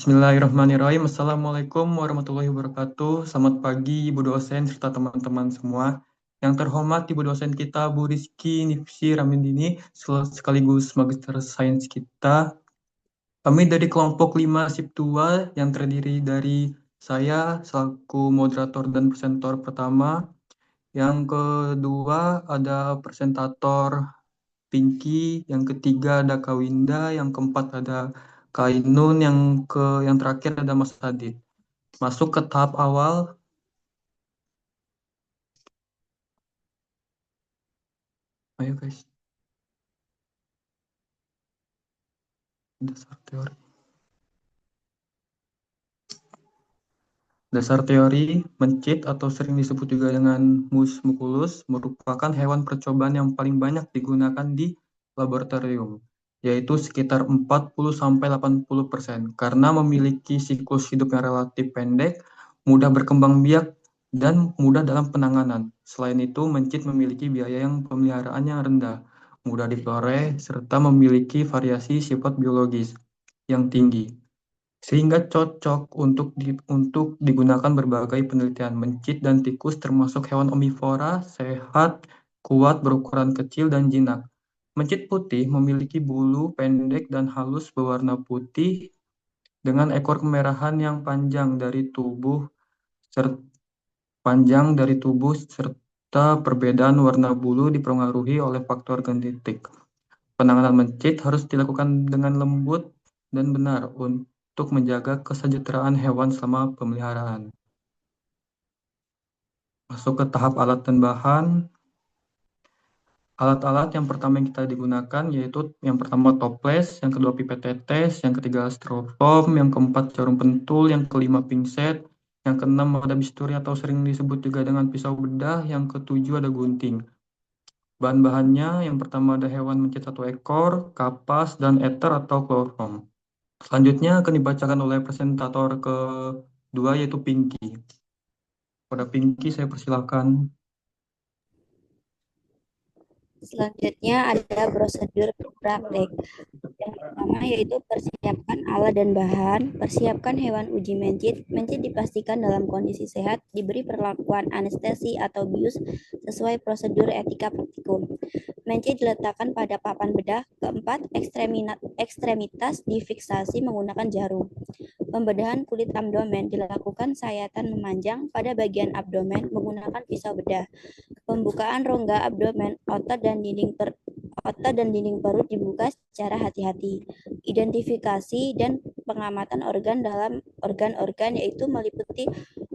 Bismillahirrahmanirrahim. Assalamualaikum warahmatullahi wabarakatuh. Selamat pagi Ibu dosen serta teman-teman semua. Yang terhormat Ibu dosen kita Bu Rizky Nifsi Ramindini sekaligus Magister Sains kita. Kami dari kelompok 5 SIP 2 yang terdiri dari saya selaku moderator dan presentator pertama. Yang kedua ada presentator Pinky, yang ketiga ada Kak Winda, yang keempat ada Kak Ainun, yang terakhir ada Mas Adit. Masuk ke tahap awal. Ayo guys, dasar teori. Dasar teori mencit atau sering disebut juga dengan mus muculus merupakan hewan percobaan yang paling banyak digunakan di laboratorium, yaitu sekitar 40-80% karena memiliki siklus hidup yang relatif pendek, mudah berkembang biak, dan mudah dalam penanganan. Selain itu, mencit memiliki biaya yang pemeliharaan yang rendah, mudah dipelihara, serta memiliki variasi sifat biologis yang tinggi sehingga cocok untuk digunakan berbagai penelitian. Mencit dan tikus termasuk hewan omnivora, sehat, kuat, berukuran kecil, dan jinak. Mencit putih memiliki bulu pendek dan halus berwarna putih dengan ekor kemerahan yang panjang dari tubuh serta perbedaan warna bulu dipengaruhi oleh faktor genetik. Penanganan mencit harus dilakukan dengan lembut dan benar untuk menjaga kesejahteraan hewan selama pemeliharaan. Masuk ke tahap alat dan bahan. Alat-alat yang pertama yang kita digunakan yaitu yang pertama toples, yang kedua pipet tetes, yang ketiga styrofoam, yang keempat jarum pentul, yang kelima pinset, yang keenam ada bisturi atau sering disebut juga dengan pisau bedah, yang ketujuh ada gunting. Bahan-bahannya yang pertama ada hewan mencit satu ekor, kapas, dan ether atau kloroform. Selanjutnya akan dibacakan oleh presentator kedua yaitu Pinky. Pada Pinky saya persilakan. Selanjutnya ada prosedur praktek. Yang pertama yaitu persiapkan alat dan bahan, persiapkan hewan uji mencit. Mencit dipastikan dalam kondisi sehat, diberi perlakuan anestesi atau bius sesuai prosedur etika praktikum. Mencit diletakkan pada papan bedah. Keempat, ekstremitas difiksasi menggunakan jarum. Pembedahan kulit abdomen dilakukan sayatan memanjang pada bagian abdomen menggunakan pisau bedah. Pembukaan rongga abdomen, otot dan dinding perut dibuka secara hati-hati. Identifikasi dan pengamatan organ dalam organ-organ yaitu meliputi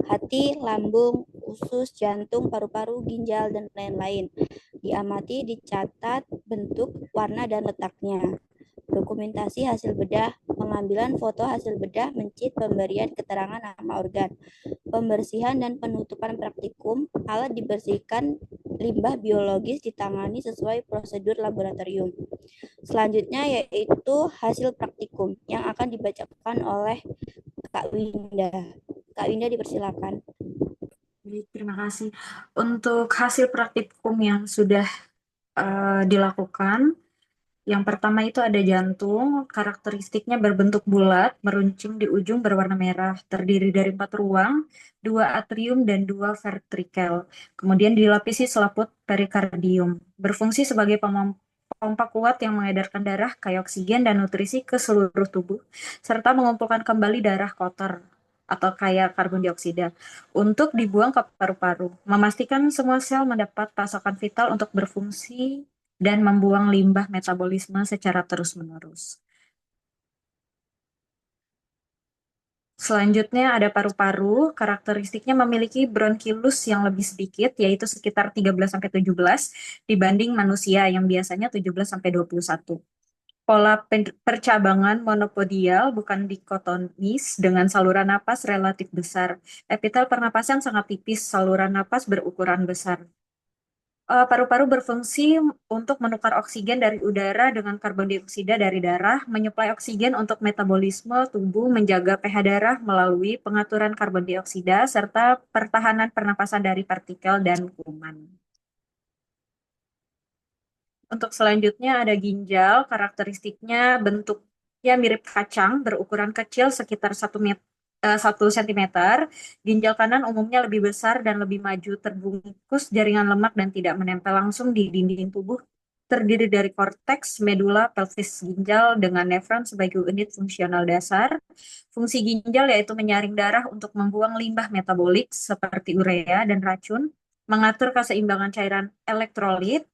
hati, lambung, usus, jantung, paru-paru, ginjal, dan lain-lain. Diamati, dicatat bentuk, warna, dan letaknya. Dokumentasi hasil bedah, pengambilan foto hasil bedah, mencit, pemberian keterangan nama organ. Pembersihan dan penutupan praktikum, alat dibersihkan, limbah biologis ditangani sesuai prosedur laboratorium. Selanjutnya yaitu hasil praktikum yang akan dibacakan oleh Kak Winda. Kak Winda dipersilakan. Terima kasih. Untuk hasil praktikum yang sudah dilakukan, yang pertama itu ada jantung, karakteristiknya berbentuk bulat, meruncing di ujung berwarna merah, terdiri dari 4 ruang, 2 atrium dan 2 ventrikel. Kemudian dilapisi selaput perikardium. Berfungsi sebagai pompa kuat yang mengedarkan darah, kaya oksigen dan nutrisi ke seluruh tubuh, serta mengumpulkan kembali darah kotor atau kaya karbon dioksida untuk dibuang ke paru-paru, memastikan semua sel mendapat pasokan vital untuk berfungsi dan membuang limbah metabolisme secara terus-menerus. Selanjutnya ada paru-paru, karakteristiknya memiliki bronchilus yang lebih sedikit, yaitu sekitar 13-17 dibanding manusia yang biasanya 17-21. Pola percabangan monopodial bukan dikotomis dengan saluran napas relatif besar. Epitel pernapasan sangat tipis, saluran napas berukuran besar. Paru-paru berfungsi untuk menukar oksigen dari udara dengan karbon dioksida dari darah, menyuplai oksigen untuk metabolisme tubuh, menjaga pH darah melalui pengaturan karbon dioksida, serta pertahanan pernapasan dari partikel dan kuman. Untuk selanjutnya ada ginjal, karakteristiknya bentuk Ya, mirip kacang, berukuran kecil sekitar 1 sentimeter. Ginjal kanan umumnya lebih besar dan lebih maju, terbungkus jaringan lemak dan tidak menempel langsung di dinding tubuh. Terdiri dari korteks, medula, pelvis ginjal dengan nefron sebagai unit fungsional dasar. Fungsi ginjal yaitu menyaring darah untuk membuang limbah metabolik seperti urea dan racun, mengatur keseimbangan cairan elektrolit,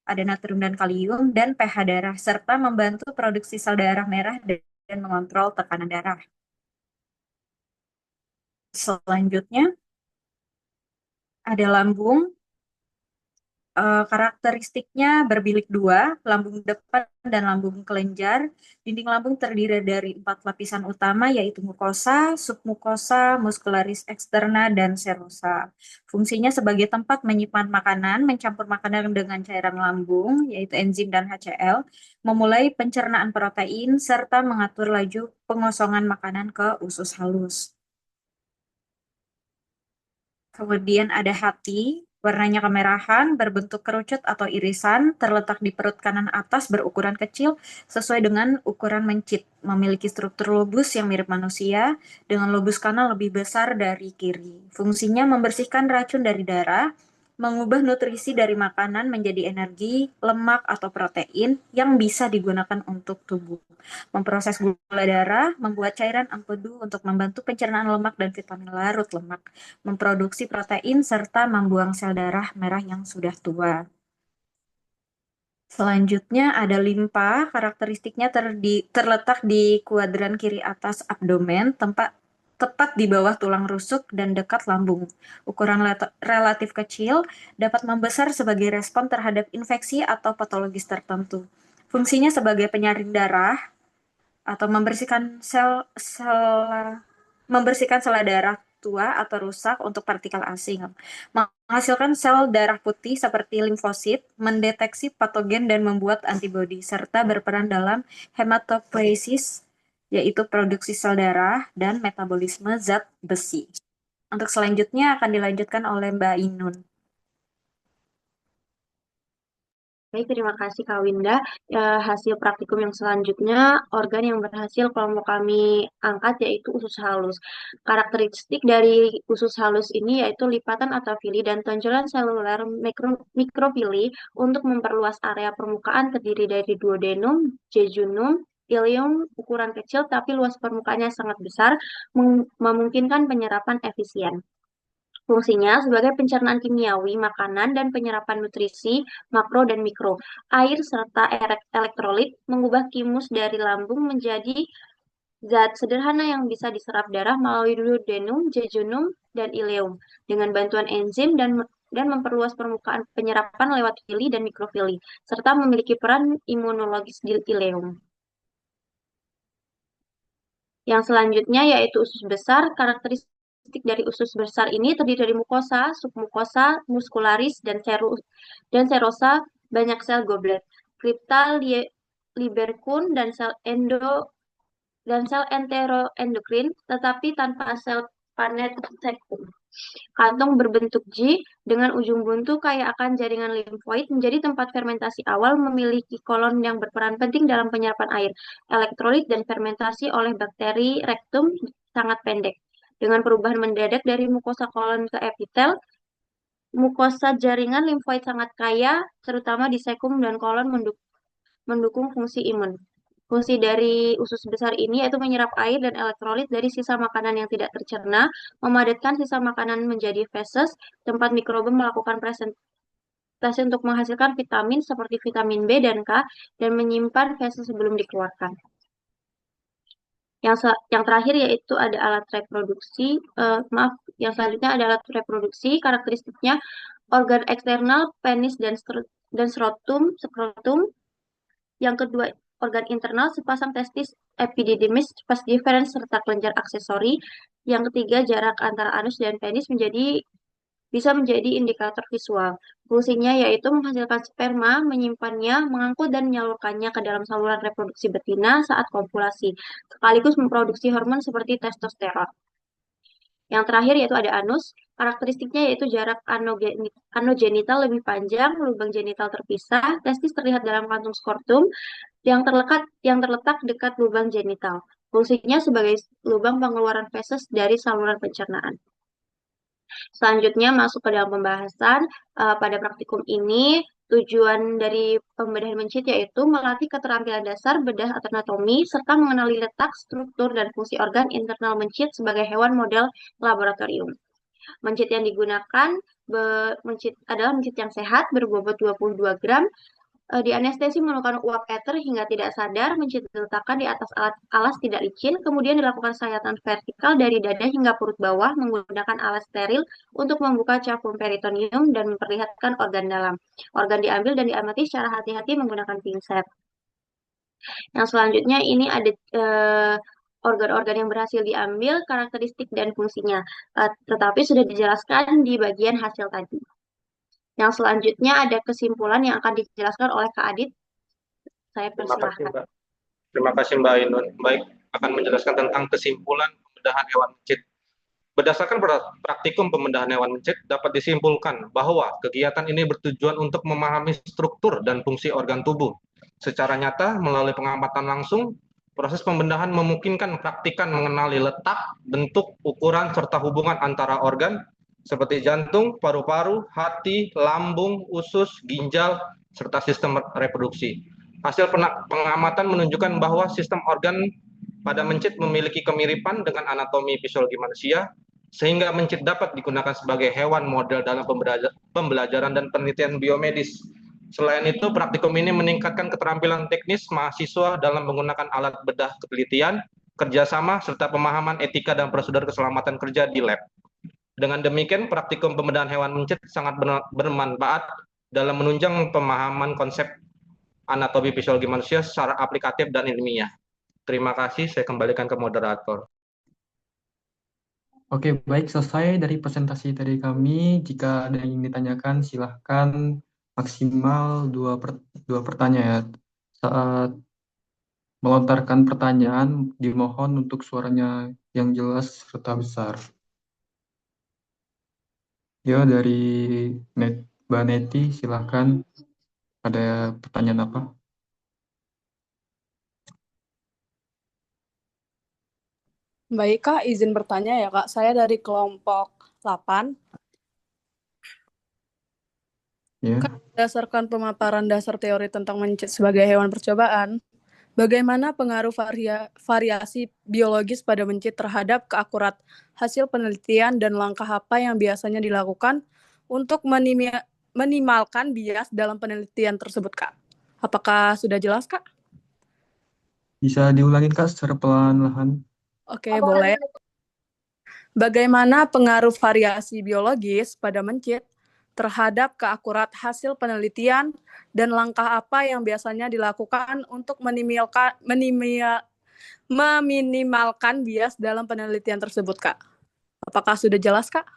ada natrium dan kalium, dan pH darah, serta membantu produksi sel darah merah dan mengontrol tekanan darah. Selanjutnya, ada lambung. Karakteristiknya berbilik dua, lambung depan dan lambung kelenjar. Dinding lambung terdiri dari 4 lapisan utama, yaitu mukosa, submukosa, muscularis externa, dan serosa. Fungsinya sebagai tempat menyimpan makanan, mencampur makanan dengan cairan lambung, yaitu enzim dan HCl, memulai pencernaan protein, serta mengatur laju pengosongan makanan ke usus halus. Kemudian ada hati, warnanya kemerahan, berbentuk kerucut atau irisan, terletak di perut kanan atas, berukuran kecil, sesuai dengan ukuran mencit. Memiliki struktur lobus yang mirip manusia, dengan lobus kanan lebih besar dari kiri. Fungsinya membersihkan racun dari darah, mengubah nutrisi dari makanan menjadi energi, lemak, atau protein yang bisa digunakan untuk tubuh. Memproses gula darah, membuat cairan empedu untuk membantu pencernaan lemak dan vitamin larut lemak, memproduksi protein, serta membuang sel darah merah yang sudah tua. Selanjutnya ada limpa, karakteristiknya terletak di kuadran kiri atas abdomen, tepat di bawah tulang rusuk dan dekat lambung. Ukuran relatif kecil, dapat membesar sebagai respon terhadap infeksi atau patologis tertentu. Fungsinya sebagai penyaring darah atau membersihkan sel darah tua atau rusak untuk partikel asing, menghasilkan sel darah putih seperti limfosit, mendeteksi patogen dan membuat antibodi, serta berperan dalam hematopoiesis, yaitu produksi sel darah dan metabolisme zat besi. Untuk selanjutnya akan dilanjutkan oleh Mbak Inun. Baik, terima kasih Kak Winda. Hasil praktikum yang selanjutnya, organ yang berhasil kelompok kami angkat yaitu usus halus. Karakteristik dari usus halus ini yaitu lipatan atofili dan tonjolan seluler mikrofili untuk memperluas area permukaan terdiri dari duodenum, jejunum, ileum ukuran kecil tapi luas permukaannya sangat besar, memungkinkan penyerapan efisien. Fungsinya sebagai pencernaan kimiawi makanan dan penyerapan nutrisi makro dan mikro. Air serta elektrolit mengubah kimus dari lambung menjadi zat sederhana yang bisa diserap darah melalui duodenum, jejunum, dan ileum dengan bantuan enzim dan memperluas permukaan penyerapan lewat fili dan mikrofili, serta memiliki peran imunologis di ileum. Yang selanjutnya yaitu usus besar. Karakteristik dari usus besar ini terdiri dari mukosa, submukosa, muscularis, dan serosa, banyak sel goblet, kripta, liberkun, dan sel enteroendokrin, tetapi tanpa sel panet sekum. Kantong berbentuk J dengan ujung buntu kaya akan jaringan limfoid menjadi tempat fermentasi awal, memiliki kolon yang berperan penting dalam penyerapan air, elektrolit, dan fermentasi oleh bakteri rektum sangat pendek. Dengan perubahan mendadak dari mukosa kolon ke epitel, mukosa jaringan limfoid sangat kaya, terutama di sekum dan kolon mendukung fungsi imun. Fungsi dari usus besar ini yaitu menyerap air dan elektrolit dari sisa makanan yang tidak tercerna, memadatkan sisa makanan menjadi feses, tempat mikroba melakukan presentasi untuk menghasilkan vitamin seperti vitamin B dan K, dan menyimpan feses sebelum dikeluarkan. Yang terakhir yaitu ada alat reproduksi, yang selanjutnya ada alat reproduksi, karakteristiknya organ eksternal, penis dan skrotum. Yang kedua, organ internal, sepasang testis, epididymis, vas deferens, serta kelenjar aksesori. Yang ketiga, jarak antara anus dan penis bisa menjadi indikator visual. Fungsinya yaitu menghasilkan sperma, menyimpannya, mengangkut dan menyalurkannya ke dalam saluran reproduksi betina saat kopulasi, sekaligus memproduksi hormon seperti testosteron. Yang terakhir yaitu ada anus. Karakteristiknya yaitu jarak anogenital lebih panjang, lubang genital terpisah, testis terlihat dalam kantung skortum yang terletak dekat lubang genital. Fungsinya sebagai lubang pengeluaran feses dari saluran pencernaan. Selanjutnya masuk ke dalam pembahasan. Pada praktikum ini tujuan dari pembedahan mencit yaitu melatih keterampilan dasar bedah anatomi serta mengenali letak, struktur, dan fungsi organ internal mencit sebagai hewan model laboratorium. Mencit yang digunakan adalah mencit yang sehat berbobot 22 gram. Dianestesi menggunakan uap ether hingga tidak sadar, mencit diletakkan di atas alas tidak licin, kemudian dilakukan sayatan vertikal dari dada hingga perut bawah menggunakan alas steril untuk membuka cavum peritoneum dan memperlihatkan organ dalam. Organ diambil dan diamati secara hati-hati menggunakan pinset. Yang selanjutnya ini ada organ-organ yang berhasil diambil, karakteristik dan fungsinya. Tetapi sudah dijelaskan di bagian hasil tadi. Yang selanjutnya ada kesimpulan yang akan dijelaskan oleh Kak Adit. Saya persilahkan. Terima kasih Mbak Ainun. Baik, akan menjelaskan tentang kesimpulan pembedahan hewan mencit. Berdasarkan praktikum pembedahan hewan mencit, dapat disimpulkan bahwa kegiatan ini bertujuan untuk memahami struktur dan fungsi organ tubuh. Secara nyata, melalui pengamatan langsung, proses pembedahan memungkinkan praktikan mengenali letak, bentuk, ukuran, serta hubungan antara organ, seperti jantung, paru-paru, hati, lambung, usus, ginjal, serta sistem reproduksi. Hasil pengamatan menunjukkan bahwa sistem organ pada mencit memiliki kemiripan dengan anatomi fisiologi manusia, sehingga mencit dapat digunakan sebagai hewan model dalam pembelajaran dan penelitian biomedis. Selain itu, praktikum ini meningkatkan keterampilan teknis mahasiswa dalam menggunakan alat bedah penelitian, kerjasama, serta pemahaman etika dan prosedur keselamatan kerja di lab. Dengan demikian, praktikum pembedahan hewan mencit sangat bermanfaat dalam menunjang pemahaman konsep anatomi fisiologi manusia secara aplikatif dan ilmiah. Terima kasih, saya kembalikan ke moderator. Oke, baik, selesai dari presentasi dari kami. Jika ada yang ditanyakan, silahkan maksimal dua pertanyaan. Saat melontarkan pertanyaan, dimohon untuk suaranya yang jelas serta besar. Ya, dari Mbak Neti, silahkan. Ada pertanyaan apa? Baik, Kak, izin bertanya ya, Kak. Saya dari kelompok 8. Ya. Kak, berdasarkan pemaparan dasar teori tentang mencit sebagai hewan percobaan, bagaimana pengaruh variasi biologis pada mencit terhadap keakurat hasil penelitian dan langkah apa yang biasanya dilakukan untuk minimalkan bias dalam penelitian tersebut, Kak? Apakah sudah jelas, Kak? Bisa diulangin, Kak, secara pelan-lahan? Oke, boleh. Bagaimana pengaruh variasi biologis pada mencit terhadap keakurat hasil penelitian dan langkah apa yang biasanya dilakukan untuk meminimalkan bias dalam penelitian tersebut, Kak? Apakah sudah jelas, Kak?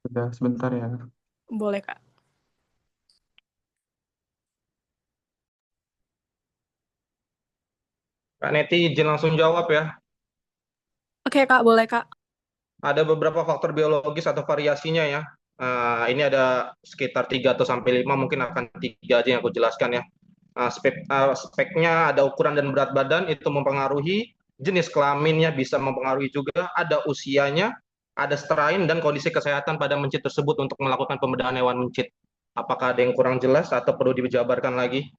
Sudah, sebentar ya. Boleh, Kak. Kak Neti, izin langsung jawab ya. Oke, Kak, boleh, Kak. Ada beberapa faktor biologis atau variasinya ya. Ini ada sekitar 3 atau sampai 5, mungkin akan 3 aja yang aku jelaskan ya. Speknya ada ukuran dan berat badan, itu mempengaruhi. Jenis kelaminnya bisa mempengaruhi juga. Ada usianya, ada strain, dan kondisi kesehatan pada mencit tersebut untuk melakukan pembedahan hewan mencit. Apakah ada yang kurang jelas atau perlu dijabarkan lagi?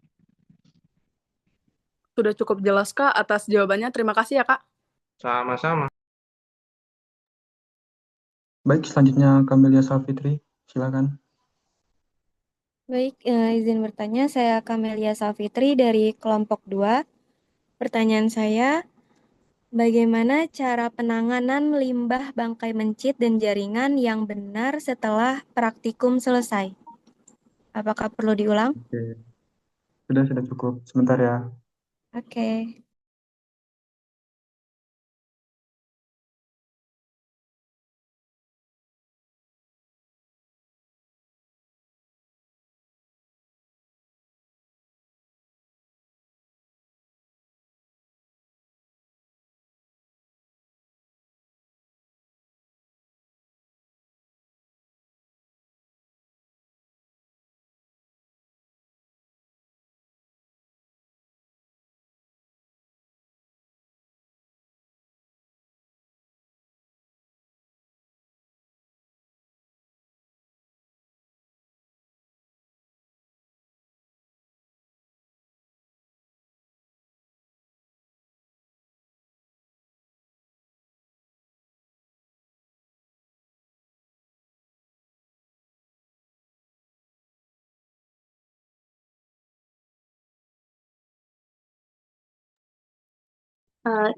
Sudah cukup jelas, Kak, atas jawabannya. Terima kasih ya, Kak. Sama-sama. Baik, selanjutnya Kamelia Savitri, silakan. Baik, izin bertanya, saya Kamelia Savitri dari kelompok 2. Pertanyaan saya, bagaimana cara penanganan limbah bangkai mencit dan jaringan yang benar setelah praktikum selesai? Apakah perlu diulang? Oke. Sudah cukup. Sebentar ya. Oke.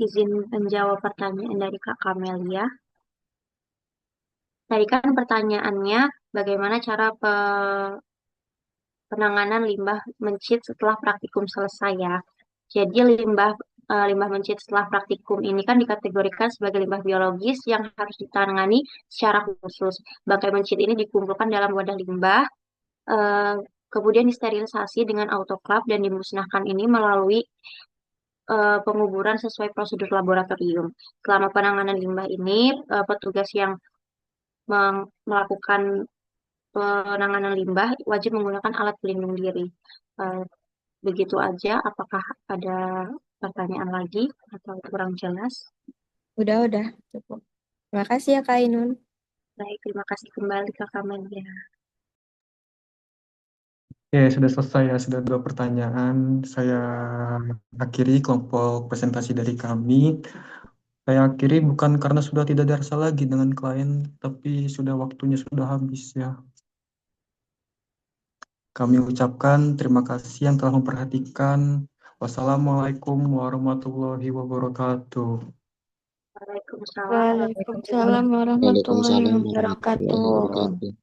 izin menjawab pertanyaan dari Kak Kamelia. Tadi kan pertanyaannya bagaimana cara penanganan limbah mencit setelah praktikum selesai ya. Jadi limbah mencit setelah praktikum ini kan dikategorikan sebagai limbah biologis yang harus ditangani secara khusus. Bangkai mencit ini dikumpulkan dalam wadah limbah, eh, kemudian disterilisasi dengan autoklav dan dimusnahkan ini melalui penguburan sesuai prosedur laboratorium. Selama penanganan limbah ini, petugas yang melakukan penanganan limbah wajib menggunakan alat pelindung diri. Eh, Begitu aja. Apakah ada pertanyaan lagi atau kurang jelas? Udah, cukup. Terima kasih ya Kak Ainun. Baik, terima kasih kembali ke Kamelia. Oke, sudah selesai ya, sudah 2 pertanyaan. Saya akhiri kelompok presentasi dari kami. Saya akhiri bukan karena sudah tidak ada rasa lagi dengan klien, tapi sudah waktunya sudah habis ya. Kami ucapkan terima kasih yang telah memperhatikan. Wassalamualaikum warahmatullahi wabarakatuh. Waalaikumsalam. Waalaikumsalam warahmatullahi Waalaikumsalam warahmatullahi wabarakatuh. wabarakatuh.